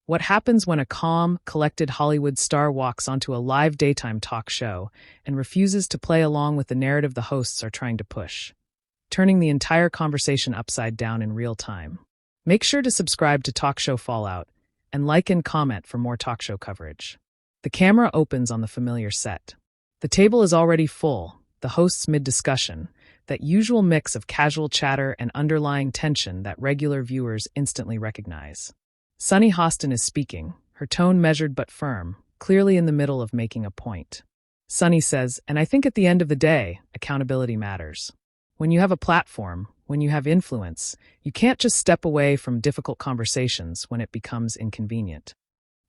What happens when a calm, collected Hollywood star walks onto a live daytime talk show and refuses to play along with the narrative the hosts are trying to push, turning the entire conversation upside down in real time? Make sure to subscribe to Talk Show Fallout and like and comment for more talk show coverage. The camera opens on the familiar set. The table is already full, the hosts mid-discussion, that usual mix of casual chatter and underlying tension that regular viewers instantly recognize. Sunny Hostin is speaking, her tone measured but firm, clearly in the middle of making a point. Sunny says, and I think at the end of the day, accountability matters. When you have a platform, when you have influence, you can't just step away from difficult conversations when it becomes inconvenient.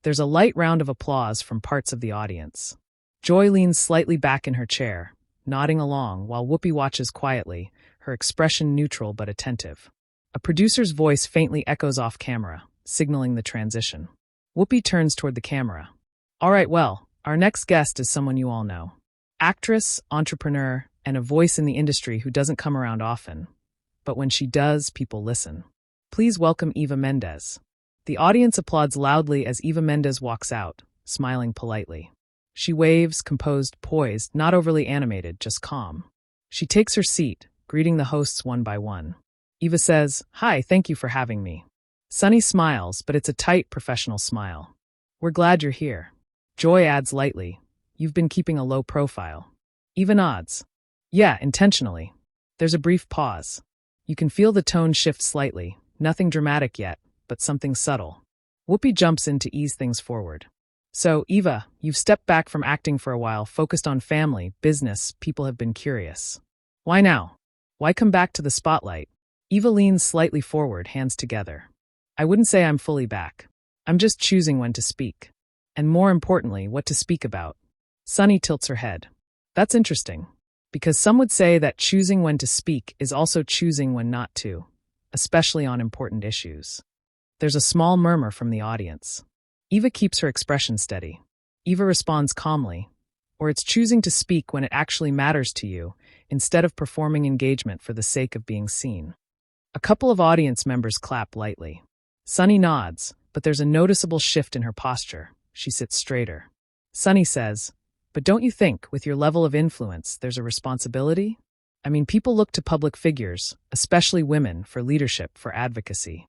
There's a light round of applause from parts of the audience. Joy leans slightly back in her chair, nodding along while Whoopi watches quietly, her expression neutral but attentive. A producer's voice faintly echoes off camera, signaling the transition. Whoopi turns toward the camera. All right, well, our next guest is someone you all know. Actress, entrepreneur, and a voice in the industry who doesn't come around often. But when she does, people listen. Please welcome Eva Mendes. The audience applauds loudly as Eva Mendes walks out, smiling politely. She waves, composed, poised, not overly animated, just calm. She takes her seat, greeting the hosts one by one. Eva says, "Hi, thank you for having me." Sunny smiles, but it's a tight, professional smile. "We're glad you're here." Joy adds lightly, "You've been keeping a low profile." Eva nods. "Yeah, intentionally." There's a brief pause. You can feel the tone shift slightly, nothing dramatic yet, but something subtle. Whoopi jumps in to ease things forward. "So, Eva, you've stepped back from acting for a while, focused on family, business, people have been curious. Why now? Why come back to the spotlight?" Eva leans slightly forward, hands together. "I wouldn't say I'm fully back. I'm just choosing when to speak. And more importantly, what to speak about." Sunny tilts her head. "That's interesting. Because some would say that choosing when to speak is also choosing when not to, especially on important issues." There's a small murmur from the audience. Eva keeps her expression steady. Eva responds calmly, "Or it's choosing to speak when it actually matters to you, instead of performing engagement for the sake of being seen." A couple of audience members clap lightly. Sunny nods, but there's a noticeable shift in her posture. She sits straighter. Sunny says, "But don't you think, with your level of influence, there's a responsibility? I mean, people look to public figures, especially women, for leadership, for advocacy."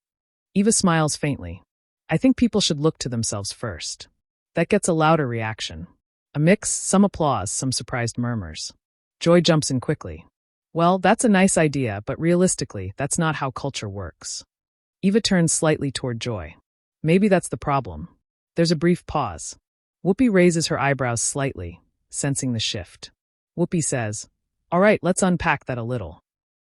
Eva smiles faintly. "I think people should look to themselves first." That gets a louder reaction. A mix, some applause, some surprised murmurs. Joy jumps in quickly. "Well, that's a nice idea, but realistically, that's not how culture works." Eva turns slightly toward Joy. "Maybe that's the problem." There's a brief pause. Whoopi raises her eyebrows slightly, sensing the shift. Whoopi says, "All right, let's unpack that a little."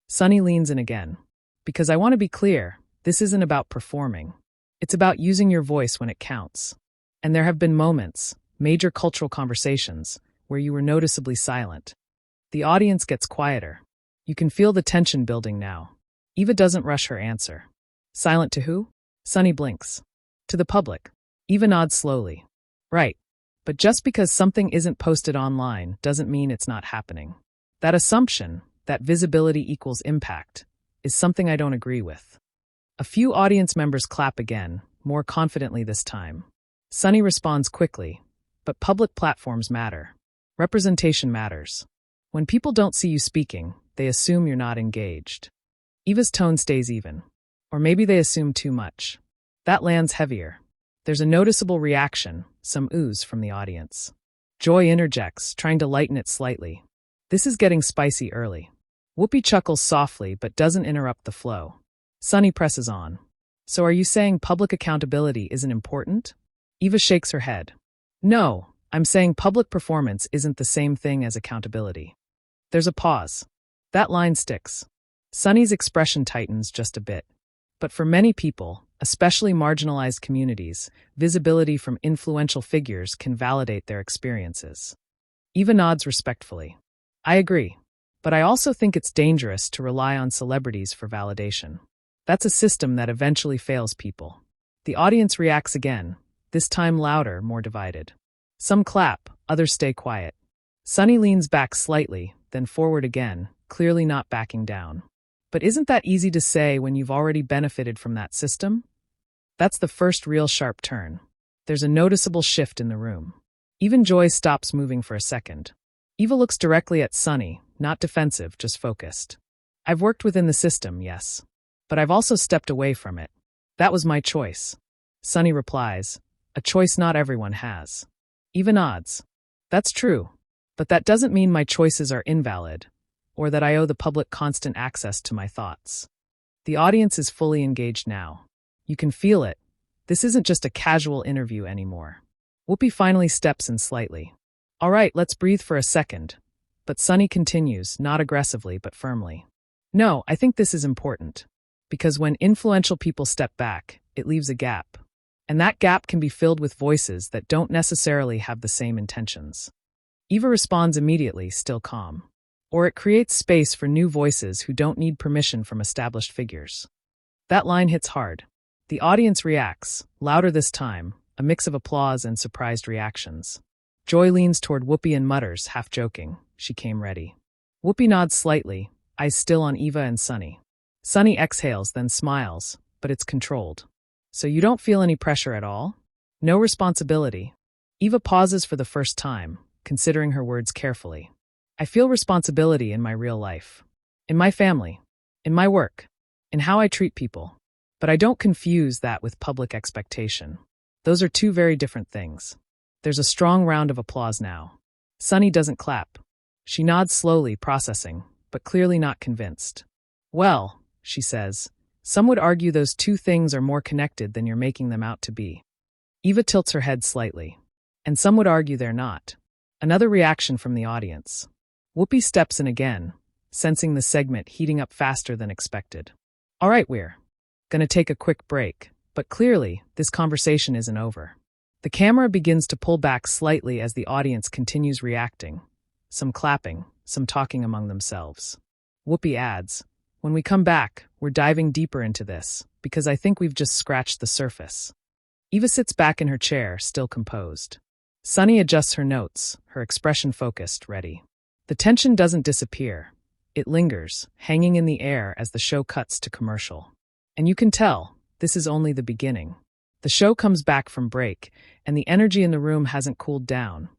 Sunny leans in again. "Because I want to be clear, this isn't about performing. It's about using your voice when it counts. And there have been moments, major cultural conversations, where you were noticeably silent. The audience gets quieter. You can feel the tension building now." Eva doesn't rush her answer. "Silent to who?" Sunny blinks. "To the public." Eva nods slowly. "Right. But just because something isn't posted online doesn't mean it's not happening. That assumption, that visibility equals impact, is something I don't agree with." A few audience members clap again, more confidently this time. Sunny responds quickly, "But public platforms matter. Representation matters. When people don't see you speaking, they assume you're not engaged." Eva's tone stays even. Or maybe they assume too much. That lands heavier. There's a noticeable reaction, some ooze from the audience. Joy interjects, trying to lighten it slightly. "This is getting spicy early." Whoopi chuckles softly but doesn't interrupt the flow. Sunny presses on. "So are you saying public accountability isn't important?" Eva shakes her head. "No, I'm saying public performance isn't the same thing as accountability." There's a pause. That line sticks. Sunny's expression tightens just a bit. But for many people, especially marginalized communities, visibility from influential figures can validate their experiences. Eva nods respectfully. "I agree. But I also think it's dangerous to rely on celebrities for validation. That's a system that eventually fails people." The audience reacts again, this time louder, more divided. Some clap, others stay quiet. Sunny leans back slightly, then forward again, clearly not backing down. "But isn't that easy to say when you've already benefited from that system?" That's the first real sharp turn. There's a noticeable shift in the room. Even Joy stops moving for a second. Eva looks directly at Sunny, not defensive, just focused. I've worked within the system, yes. But I've also stepped away from it. That was my choice. Sunny replies, a choice not everyone has. Eva nods. That's true. But that doesn't mean my choices are invalid, or that I owe the public constant access to my thoughts. The audience is fully engaged now. You can feel it. This isn't just a casual interview anymore. Whoopi finally steps in slightly. All right, let's breathe for a second. But Sunny continues, not aggressively but firmly. No, I think this is important. Because when influential people step back, it leaves a gap. And that gap can be filled with voices that don't necessarily have the same intentions. Eva responds immediately, still calm. Or it creates space for new voices who don't need permission from established figures. That line hits hard. The audience reacts, louder this time, a mix of applause and surprised reactions. Joy leans toward Whoopi and mutters, half joking, she came ready. Whoopi nods slightly, eyes still on Eva and Sunny. Sunny exhales, then smiles, but it's controlled. So you don't feel any pressure at all? No responsibility. Eva pauses for the first time, considering her words carefully. I feel responsibility in my real life. In my family. In my work. In how I treat people. But I don't confuse that with public expectation. Those are two very different things. There's a strong round of applause now. Sunny doesn't clap. She nods slowly, processing, but clearly not convinced. Well, she says, some would argue those two things are more connected than you're making them out to be. Eva tilts her head slightly. And some would argue they're not. Another reaction from the audience. Whoopi steps in again, sensing the segment heating up faster than expected. All right, we're gonna take a quick break, but clearly, this conversation isn't over. The camera begins to pull back slightly as the audience continues reacting. Some clapping, some talking among themselves. Whoopi adds, when we come back, we're diving deeper into this, because I think we've just scratched the surface. Eva sits back in her chair, still composed. Sunny adjusts her notes, her expression focused, ready. The tension doesn't disappear. It lingers, hanging in the air as the show cuts to commercial. And you can tell, this is only the beginning. The show comes back from break, and the energy in the room hasn't cooled down.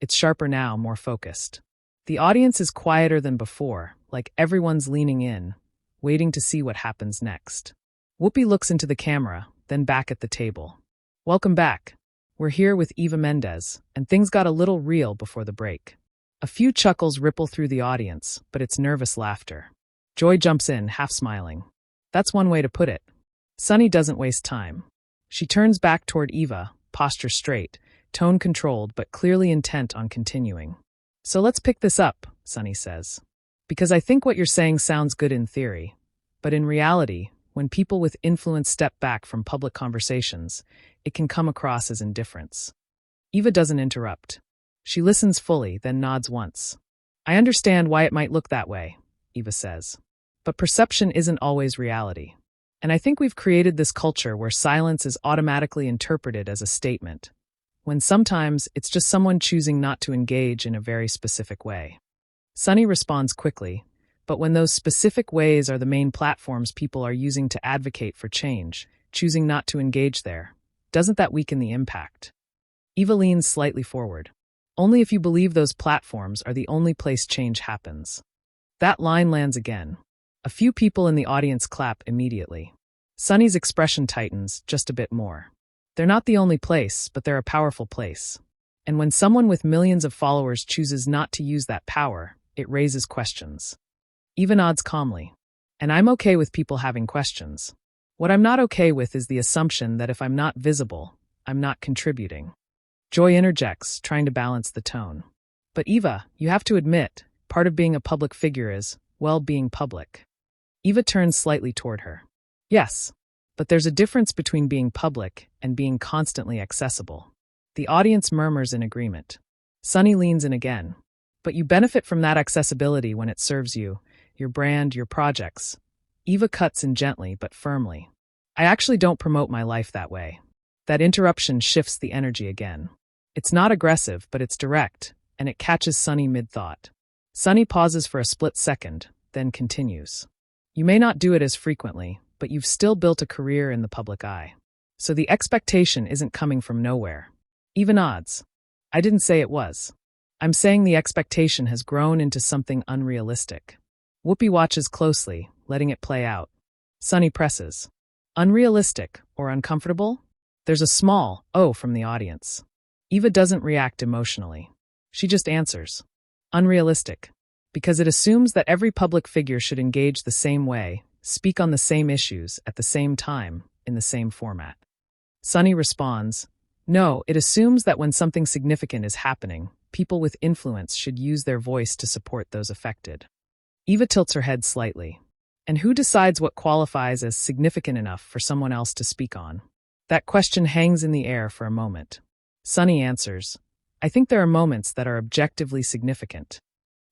It's sharper now, more focused. The audience is quieter than before, like everyone's leaning in, waiting to see what happens next. Whoopi looks into the camera, then back at the table. Welcome back. We're here with Eva Mendes, and things got a little real before the break. A few chuckles ripple through the audience, but it's nervous laughter. Joy jumps in, half smiling. That's one way to put it. Sunny doesn't waste time. She turns back toward Eva, posture straight, tone controlled but clearly intent on continuing. So let's pick this up, Sunny says. Because I think what you're saying sounds good in theory. But in reality, when people with influence step back from public conversations, it can come across as indifference. Eva doesn't interrupt. She listens fully, then nods once. I understand why it might look that way, Eva says. But perception isn't always reality. And I think we've created this culture where silence is automatically interpreted as a statement, when sometimes it's just someone choosing not to engage in a very specific way. Sunny responds quickly, but when those specific ways are the main platforms people are using to advocate for change, choosing not to engage there, doesn't that weaken the impact? Eva leans slightly forward. Only if you believe those platforms are the only place change happens. That line lands again. A few people in the audience clap immediately. Sunny's expression tightens just a bit more. They're not the only place, but they're a powerful place. And when someone with millions of followers chooses not to use that power, it raises questions. Eva nods calmly. And I'm okay with people having questions. What I'm not okay with is the assumption that if I'm not visible, I'm not contributing. Joy interjects, trying to balance the tone. But Eva, you have to admit, part of being a public figure is, well, being public. Eva turns slightly toward her. Yes, but there's a difference between being public and being constantly accessible. The audience murmurs in agreement. Sunny leans in again. But you benefit from that accessibility when it serves you, your brand, your projects. Eva cuts in gently but firmly. I actually don't promote my life that way. That interruption shifts the energy again. It's not aggressive, but it's direct, and it catches Sunny mid-thought. Sunny pauses for a split second, then continues. You may not do it as frequently, but you've still built a career in the public eye. So the expectation isn't coming from nowhere. Even odds. I didn't say it was. I'm saying the expectation has grown into something unrealistic. Whoopi watches closely, letting it play out. Sunny presses. Unrealistic or uncomfortable? There's a small "oh" from the audience. Eva doesn't react emotionally. She just answers. Unrealistic. Because it assumes that every public figure should engage the same way, speak on the same issues, at the same time, in the same format. Sunny responds, no, it assumes that when something significant is happening, people with influence should use their voice to support those affected. Eva tilts her head slightly. And who decides what qualifies as significant enough for someone else to speak on? That question hangs in the air for a moment. Sunny answers, I think there are moments that are objectively significant.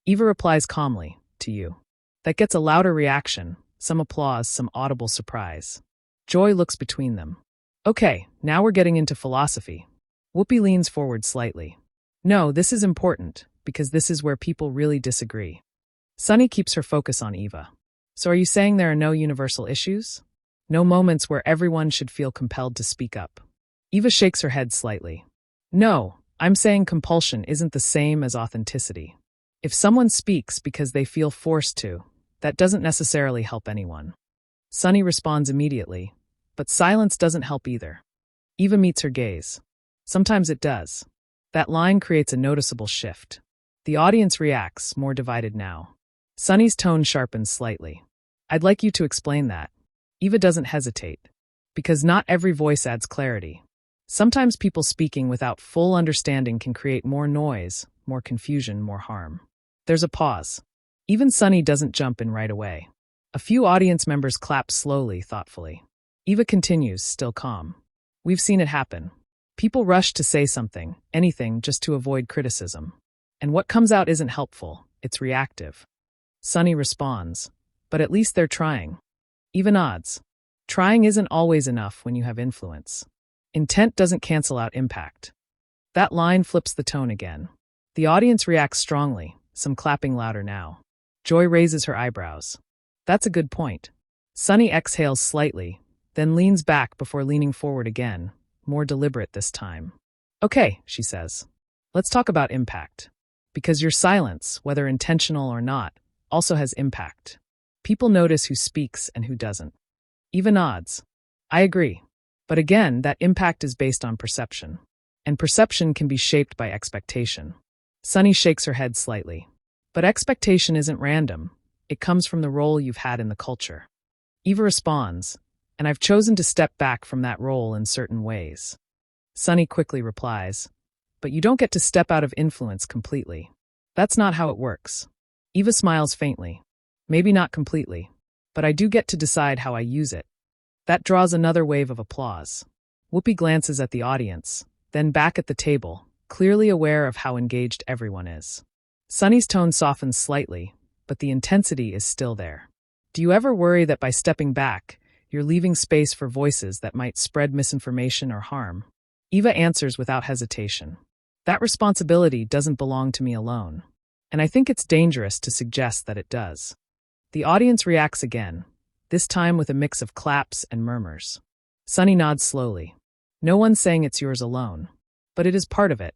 Eva replies calmly, to you. That gets a louder reaction, some applause, some audible surprise. Joy looks between them. Okay, now we're getting into philosophy. Whoopi leans forward slightly. No, this is important, because this is where people really disagree. Sunny keeps her focus on Eva. So are you saying there are no universal issues? No moments where everyone should feel compelled to speak up? Eva shakes her head slightly. No, I'm saying compulsion isn't the same as authenticity. If someone speaks because they feel forced to, that doesn't necessarily help anyone. Sunny responds immediately, but silence doesn't help either. Eva meets her gaze. Sometimes it does. That line creates a noticeable shift. The audience reacts, more divided now. Sunny's tone sharpens slightly. I'd like you to explain that. Eva doesn't hesitate. Because not every voice adds clarity. Sometimes people speaking without full understanding can create more noise, more confusion, more harm. There's a pause. Even Sunny doesn't jump in right away. A few audience members clap slowly, thoughtfully. Eva continues, still calm. We've seen it happen. People rush to say something, anything, just to avoid criticism. And what comes out isn't helpful, it's reactive. Sunny responds, but at least they're trying. Even odds. Trying isn't always enough when you have influence. Intent doesn't cancel out impact. That line flips the tone again. The audience reacts strongly, some clapping louder now. Joy raises her eyebrows. That's a good point. Sunny exhales slightly, then leans back before leaning forward again, more deliberate this time. Okay, she says. Let's talk about impact. Because your silence, whether intentional or not, also has impact. People notice who speaks and who doesn't. Even odds. I agree. But again, that impact is based on perception. And perception can be shaped by expectation. Sunny shakes her head slightly. But expectation isn't random. It comes from the role you've had in the culture. Eva responds, and I've chosen to step back from that role in certain ways. Sunny quickly replies, but you don't get to step out of influence completely. That's not how it works. Eva smiles faintly. Maybe not completely, but I do get to decide how I use it. That draws another wave of applause. Whoopi glances at the audience, then back at the table, clearly aware of how engaged everyone is. Sunny's tone softens slightly, but the intensity is still there. Do you ever worry that by stepping back, you're leaving space for voices that might spread misinformation or harm? Eva answers without hesitation. That responsibility doesn't belong to me alone. And I think it's dangerous to suggest that it does. The audience reacts again, this time with a mix of claps and murmurs. Sunny nods slowly. No one's saying it's yours alone, but it is part of it.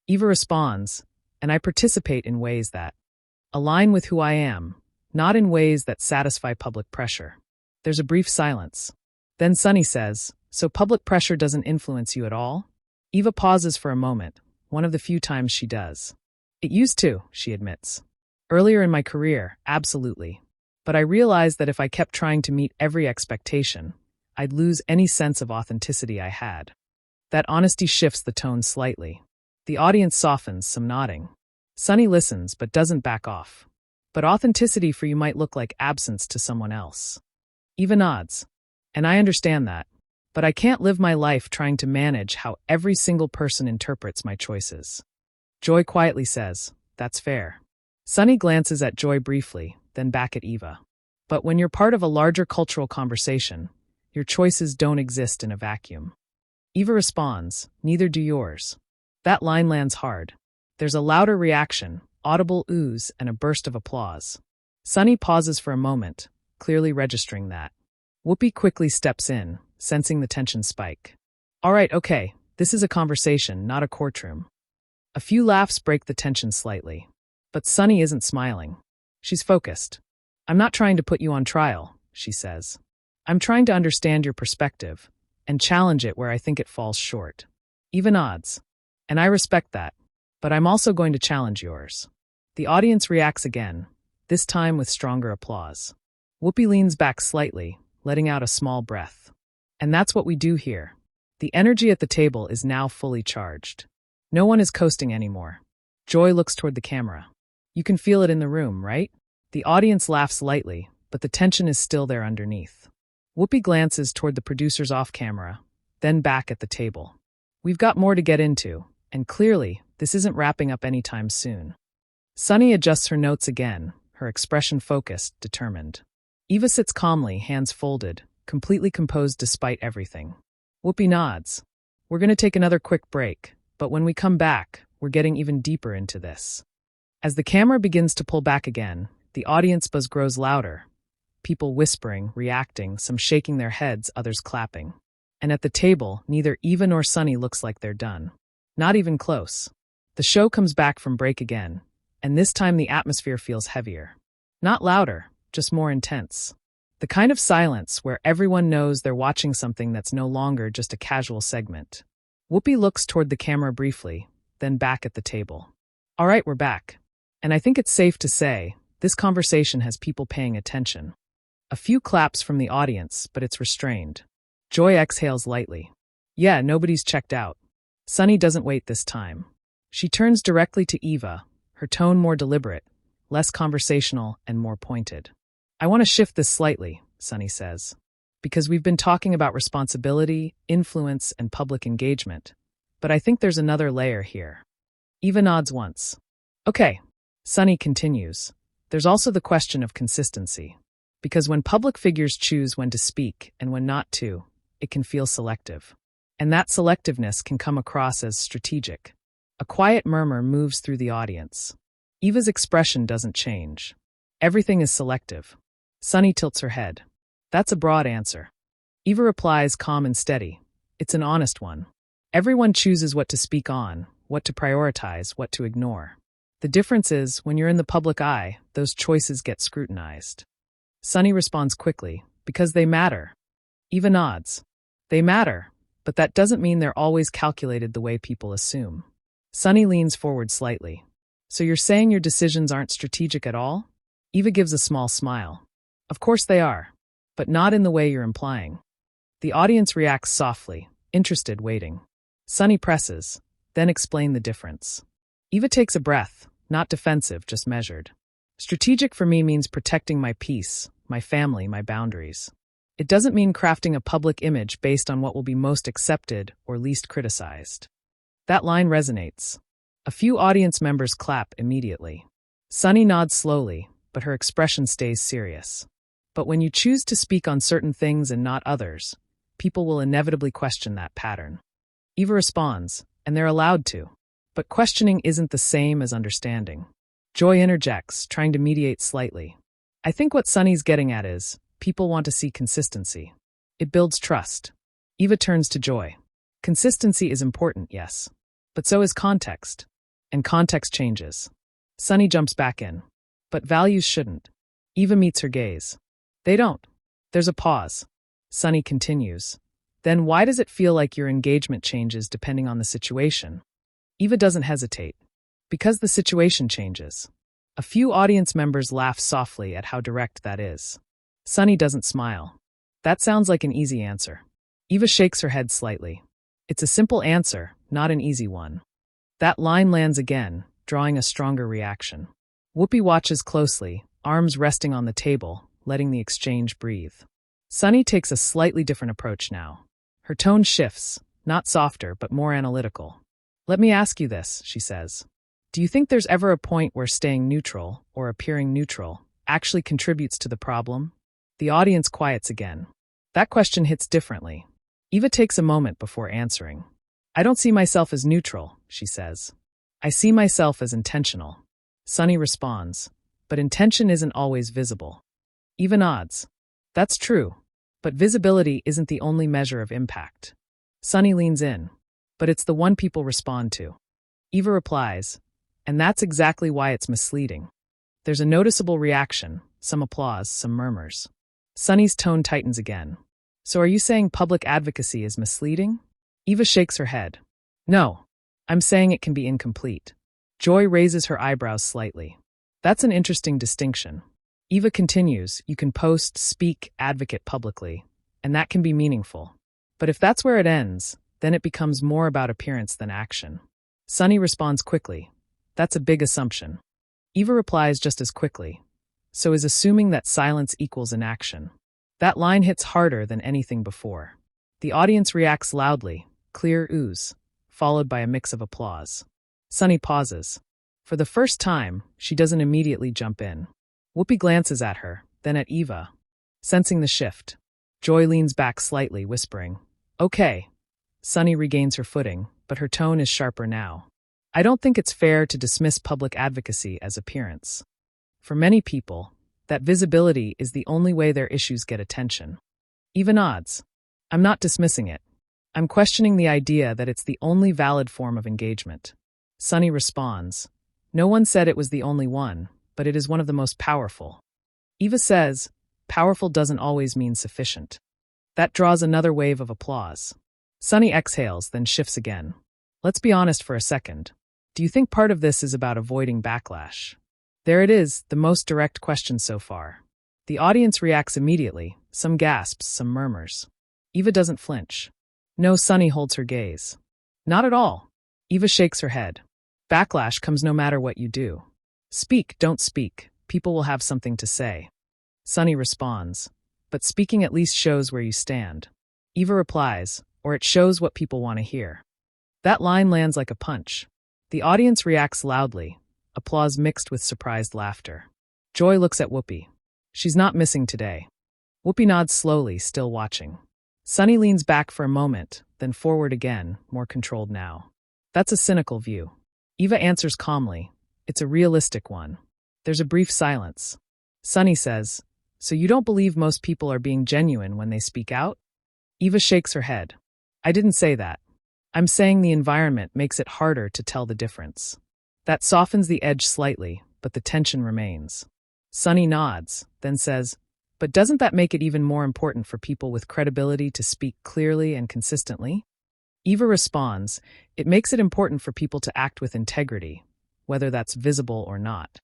Eva responds, and I participate in ways that align with who I am, not in ways that satisfy public pressure. There's a brief silence. Then Sunny says, so public pressure doesn't influence you at all? Eva pauses for a moment, one of the few times she does. It used to, she admits. Earlier in my career, absolutely. But I realized that if I kept trying to meet every expectation, I'd lose any sense of authenticity I had. That honesty shifts the tone slightly. The audience softens, some nodding. Sunny listens, but doesn't back off. But authenticity for you might look like absence to someone else. Eva nods. And I understand that. But I can't live my life trying to manage how every single person interprets my choices. Joy quietly says, that's fair. Sunny glances at Joy briefly, then back at Eva. But when you're part of a larger cultural conversation, your choices don't exist in a vacuum. Eva responds, neither do yours. That line lands hard. There's a louder reaction, audible oohs, and a burst of applause. Sunny pauses for a moment, clearly registering that. Whoopi quickly steps in, sensing the tension spike. All right, okay, this is a conversation, not a courtroom. A few laughs break the tension slightly. But Sunny isn't smiling. She's focused. I'm not trying to put you on trial, she says. I'm trying to understand your perspective and challenge it where I think it falls short. Even odds. And I respect that. But I'm also going to challenge yours. The audience reacts again, this time with stronger applause. Whoopi leans back slightly, letting out a small breath. And that's what we do here. The energy at the table is now fully charged. No one is coasting anymore. Joy looks toward the camera. You can feel it in the room, right? The audience laughs lightly, but the tension is still there underneath. Whoopi glances toward the producers off camera, then back at the table. We've got more to get into, and clearly, this isn't wrapping up anytime soon. Sunny adjusts her notes again, her expression focused, determined. Eva sits calmly, hands folded, completely composed despite everything. Whoopi nods. We're going to take another quick break, but when we come back, we're getting even deeper into this. As the camera begins to pull back again, the audience buzz grows louder. People whispering, reacting, some shaking their heads, others clapping. And at the table, neither Eva nor Sunny looks like they're done. Not even close. The show comes back from break again, and this time the atmosphere feels heavier. Not louder, just more intense. The kind of silence where everyone knows they're watching something that's no longer just a casual segment. Whoopi looks toward the camera briefly, then back at the table. All right, we're back. And I think it's safe to say, this conversation has people paying attention. A few claps from the audience, but it's restrained. Joy exhales lightly. Yeah, nobody's checked out. Sunny doesn't wait this time. She turns directly to Eva, her tone more deliberate, less conversational, and more pointed. I want to shift this slightly, Sunny says, because we've been talking about responsibility, influence, and public engagement. But I think there's another layer here. Eva nods once. Okay, Sunny continues. There's also the question of consistency. Because when public figures choose when to speak and when not to, it can feel selective. And that selectiveness can come across as strategic. A quiet murmur moves through the audience. Eva's expression doesn't change. Everything is selective. Sunny tilts her head. That's a broad answer. Eva replies calm and steady. It's an honest one. Everyone chooses what to speak on, what to prioritize, what to ignore. The difference is, when you're in the public eye, those choices get scrutinized. Sunny responds quickly, because they matter. Eva nods. They matter, but that doesn't mean they're always calculated the way people assume. Sunny leans forward slightly. So you're saying your decisions aren't strategic at all? Eva gives a small smile. Of course they are, but not in the way you're implying. The audience reacts softly, interested, waiting. Sunny presses, then explain the difference. Eva takes a breath, not defensive, just measured. Strategic for me means protecting my peace, my family, my boundaries. It doesn't mean crafting a public image based on what will be most accepted or least criticized. That line resonates. A few audience members clap immediately. Sunny nods slowly, but her expression stays serious. But when you choose to speak on certain things and not others, people will inevitably question that pattern. Eva responds, and they're allowed to. But questioning isn't the same as understanding. Joy interjects, trying to mediate slightly. I think what Sunny's getting at is, people want to see consistency. It builds trust. Eva turns to Joy. Consistency is important, yes. But so is context. And context changes. Sunny jumps back in. But values shouldn't. Eva meets her gaze. They don't. There's a pause. Sunny continues. Then why does it feel like your engagement changes depending on the situation? Eva doesn't hesitate. Because the situation changes. A few audience members laugh softly at how direct that is. Sunny doesn't smile. That sounds like an easy answer. Eva shakes her head slightly. It's a simple answer, not an easy one. That line lands again, drawing a stronger reaction. Whoopi watches closely, arms resting on the table, letting the exchange breathe. Sunny takes a slightly different approach now. Her tone shifts, not softer but more analytical. Let me ask you this, she says. Do you think there's ever a point where staying neutral, or appearing neutral, actually contributes to the problem? The audience quiets again. That question hits differently. Eva takes a moment before answering. I don't see myself as neutral, she says. I see myself as intentional. Sunny responds, but intention isn't always visible. Eva nods. That's true. But visibility isn't the only measure of impact. Sunny leans in. But it's the one people respond to. Eva replies, and that's exactly why it's misleading. There's a noticeable reaction, some applause, some murmurs. Sunny's tone tightens again. So are you saying public advocacy is misleading? Eva shakes her head. No, I'm saying it can be incomplete. Joy raises her eyebrows slightly. That's an interesting distinction. Eva continues, you can post, speak, advocate publicly, and that can be meaningful. But if that's where it ends, then it becomes more about appearance than action. Sunny responds quickly. That's a big assumption. Eva replies just as quickly. So is assuming that silence equals inaction. That line hits harder than anything before. The audience reacts loudly, clear ooze, followed by a mix of applause. Sunny pauses. For the first time, she doesn't immediately jump in. Whoopi glances at her, then at Eva. Sensing the shift, Joy leans back slightly, whispering, Okay. Sunny regains her footing, but her tone is sharper now. I don't think it's fair to dismiss public advocacy as appearance. For many people, that visibility is the only way their issues get attention. Eva nods. I'm not dismissing it. I'm questioning the idea that it's the only valid form of engagement. Sunny responds, No one said it was the only one, but it is one of the most powerful. Eva says, powerful doesn't always mean sufficient. That draws another wave of applause. Sunny exhales, then shifts again. Let's be honest for a second. Do you think part of this is about avoiding backlash? There it is, the most direct question so far. The audience reacts immediately, some gasps, some murmurs. Eva doesn't flinch. No, Sunny holds her gaze. Not at all. Eva shakes her head. Backlash comes no matter what you do. Speak, don't speak. People will have something to say. Sunny responds. But speaking at least shows where you stand. Eva replies, or it shows what people want to hear. That line lands like a punch. The audience reacts loudly, applause mixed with surprised laughter. Joy looks at Whoopi. She's not missing today. Whoopi nods slowly, still watching. Sunny leans back for a moment, then forward again, more controlled now. That's a cynical view. Eva answers calmly. It's a realistic one. There's a brief silence. Sunny says, So you don't believe most people are being genuine when they speak out? Eva shakes her head. I didn't say that. I'm saying the environment makes it harder to tell the difference. That softens the edge slightly, but the tension remains. Sunny nods, then says, But doesn't that make it even more important for people with credibility to speak clearly and consistently? Eva responds, It makes it important for people to act with integrity, whether that's visible or not.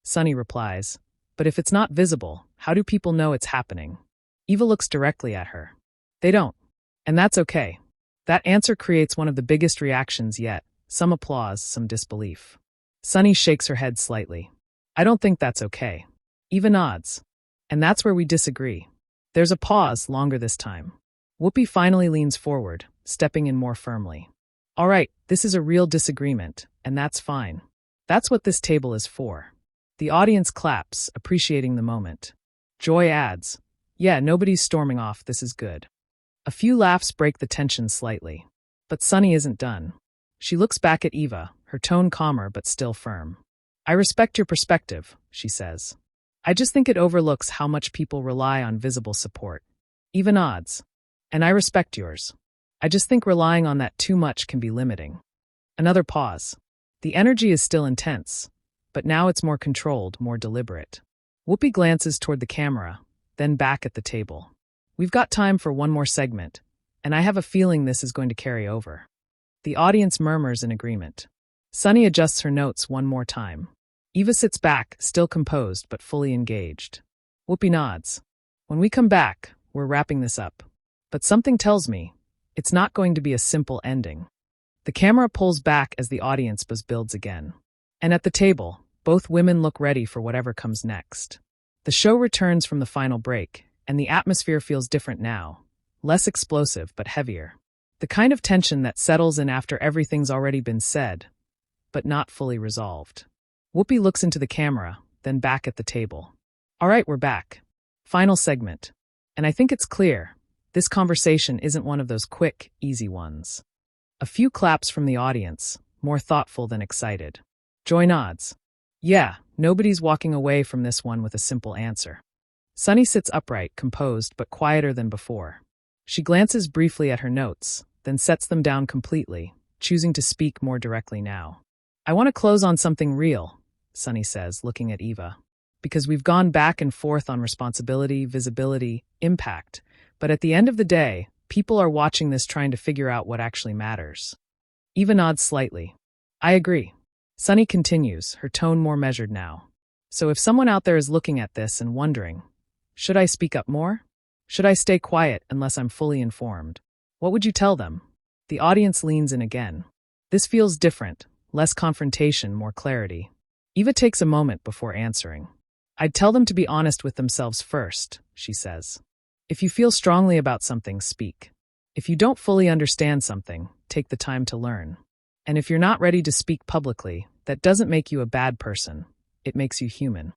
Sunny replies, But if it's not visible, how do people know it's happening? Eva looks directly at her. They don't. And that's okay. That answer creates one of the biggest reactions yet, some applause, some disbelief. Sunny shakes her head slightly. I don't think that's okay. Eva nods. And that's where we disagree. There's a pause, longer this time. Whoopi finally leans forward, stepping in more firmly. All right, this is a real disagreement, and that's fine. That's what this table is for. The audience claps, appreciating the moment. Joy adds, Yeah, nobody's storming off, this is good. A few laughs break the tension slightly. But Sunny isn't done. She looks back at Eva, her tone calmer but still firm. I respect your perspective, she says. I just think it overlooks how much people rely on visible support. Eva nods. And I respect yours. I just think relying on that too much can be limiting. Another pause. The energy is still intense, but now it's more controlled, more deliberate. Whoopi glances toward the camera, then back at the table. We've got time for one more segment, and I have a feeling this is going to carry over. The audience murmurs in agreement. Sunny adjusts her notes one more time. Eva sits back, still composed but fully engaged. Whoopi nods. When we come back, we're wrapping this up. But something tells me it's not going to be a simple ending. The camera pulls back as the audience buzz builds again. And at the table, both women look ready for whatever comes next. The show returns from the final break, and the atmosphere feels different now. Less explosive, but heavier. The kind of tension that settles in after everything's already been said, but not fully resolved. Whoopi looks into the camera, then back at the table. All right, we're back. Final segment. And I think it's clear, this conversation isn't one of those quick, easy ones. A few claps from the audience, more thoughtful than excited. Joy nods. Yeah, nobody's walking away from this one with a simple answer. Sunny sits upright, composed, but quieter than before. She glances briefly at her notes, then sets them down completely, choosing to speak more directly now. I want to close on something real, Sunny says, looking at Eva. Because we've gone back and forth on responsibility, visibility, impact, but at the end of the day, people are watching this trying to figure out what actually matters. Eva nods slightly. I agree. Sunny continues, her tone more measured now. So if someone out there is looking at this and wondering, should I speak up more? Should I stay quiet unless I'm fully informed? What would you tell them? The audience leans in again. This feels different, less confrontation, more clarity. Eva takes a moment before answering. I'd tell them to be honest with themselves first, she says. If you feel strongly about something, speak. If you don't fully understand something, take the time to learn. And if you're not ready to speak publicly, that doesn't make you a bad person. It makes you human.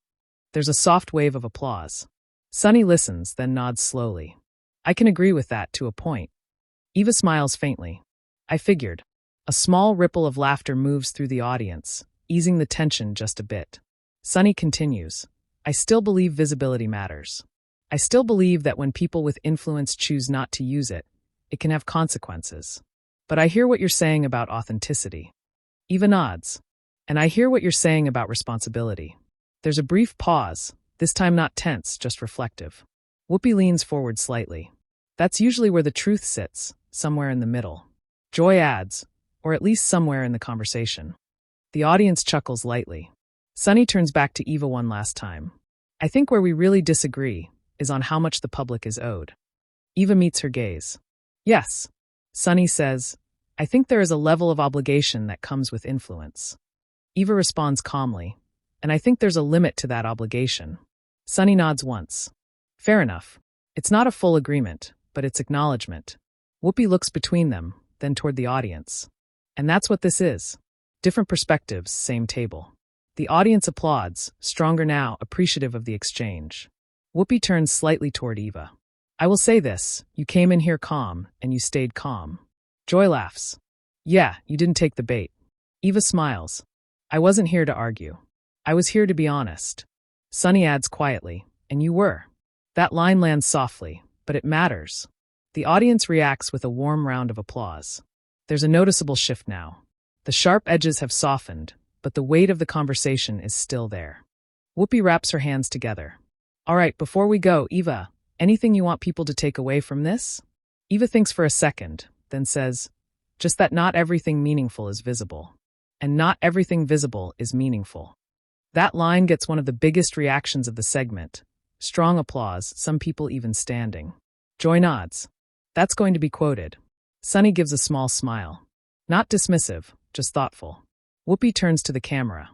There's a soft wave of applause. Sunny listens, then nods slowly. I can agree with that to a point. Eva smiles faintly. I figured. A small ripple of laughter moves through the audience, easing the tension just a bit. Sunny continues. I still believe visibility matters. I still believe that when people with influence choose not to use it, it can have consequences. But I hear what you're saying about authenticity. Eva nods. And I hear what you're saying about responsibility. There's a brief pause, this time not tense, just reflective. Whoopi leans forward slightly. That's usually where the truth sits, somewhere in the middle. Joy adds, or at least somewhere in the conversation. The audience chuckles lightly. Sunny turns back to Eva one last time. I think where we really disagree is on how much the public is owed. Eva meets her gaze. Yes. Sunny says, I think there is a level of obligation that comes with influence. Eva responds calmly, and I think there's a limit to that obligation. Sunny nods once. Fair enough. It's not a full agreement, but it's acknowledgement. Whoopi looks between them, then toward the audience. And that's what this is. Different perspectives, same table. The audience applauds, stronger now, appreciative of the exchange. Whoopi turns slightly toward Eva. I will say this, you came in here calm, and you stayed calm. Joy laughs. Yeah, you didn't take the bait. Eva smiles. I wasn't here to argue. I was here to be honest. Sunny adds quietly, and you were. That line lands softly, but it matters. The audience reacts with a warm round of applause. There's a noticeable shift now. The sharp edges have softened, but the weight of the conversation is still there. Whoopi wraps her hands together. All right, before we go, Eva, anything you want people to take away from this? Eva thinks for a second, then says, just that not everything meaningful is visible. And not everything visible is meaningful. That line gets one of the biggest reactions of the segment. Strong applause, some people even standing. Joy nods. That's going to be quoted. Sunny gives a small smile. Not dismissive, just thoughtful. Whoopi turns to the camera.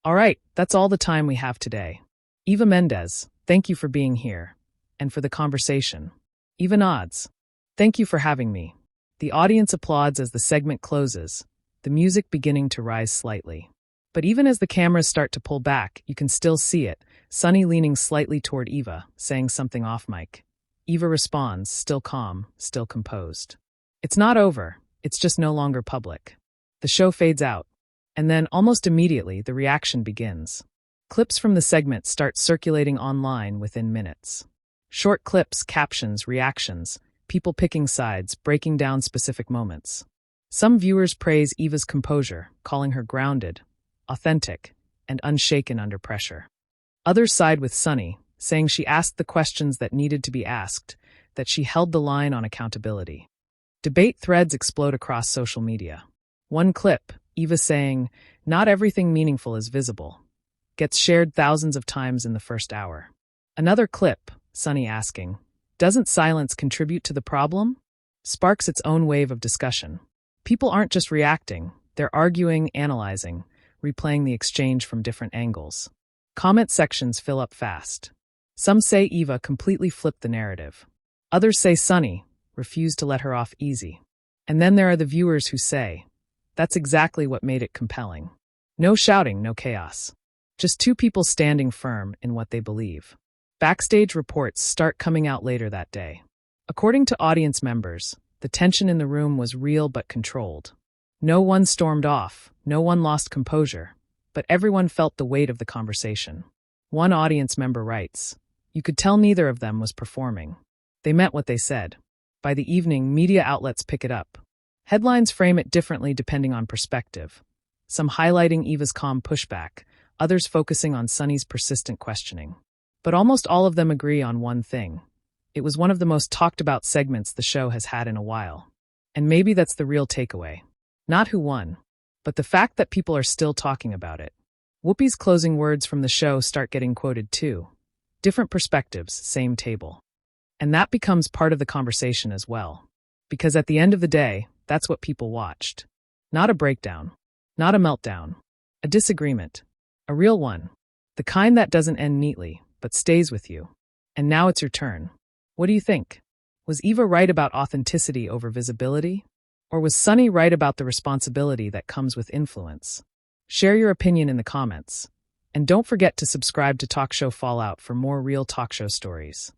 All right, that's all the time we have today. Eva Mendes, thank you for being here. And for the conversation. Eva nods. Thank you for having me. The audience applauds as the segment closes, the music beginning to rise slightly. But even as the cameras start to pull back, you can still see it, Sunny leaning slightly toward Eva, saying something off mic. Eva responds, still calm, still composed. It's not over, it's just no longer public. The show fades out, and then, almost immediately, the reaction begins. Clips from the segment start circulating online within minutes. Short clips, captions, reactions, people picking sides, breaking down specific moments. Some viewers praise Eva's composure, calling her grounded, authentic, and unshaken under pressure. Others side with Sunny, saying she asked the questions that needed to be asked, that she held the line on accountability. Debate threads explode across social media. One clip, Eva saying, "Not everything meaningful is visible," gets shared thousands of times in the first hour. Another clip, Sunny asking, "Doesn't silence contribute to the problem?" sparks its own wave of discussion. People aren't just reacting, they're arguing, analyzing, replaying the exchange from different angles. Comment sections fill up fast. Some say Eva completely flipped the narrative. Others say Sunny refused to let her off easy. And then there are the viewers who say, that's exactly what made it compelling. No shouting, no chaos. Just two people standing firm in what they believe. Backstage reports start coming out later that day. According to audience members, the tension in the room was real but controlled. No one stormed off, no one lost composure, but everyone felt the weight of the conversation. One audience member writes, You could tell neither of them was performing. They meant what they said. By the evening, media outlets pick it up. Headlines frame it differently depending on perspective. Some highlighting Eva's calm pushback, others focusing on Sunny's persistent questioning. But almost all of them agree on one thing. It was one of the most talked about segments the show has had in a while. And maybe that's the real takeaway. Not who won, but the fact that people are still talking about it. Whoopi's closing words from the show start getting quoted too. Different perspectives, same table. And that becomes part of the conversation as well. Because at the end of the day, that's what people watched. Not a breakdown. Not a meltdown. A disagreement. A real one. The kind that doesn't end neatly, but stays with you. And now it's your turn. What do you think? Was Eva right about authenticity over visibility? Or was Sunny right about the responsibility that comes with influence? Share your opinion in the comments. And don't forget to subscribe to Talk Show Fallout for more real talk show stories.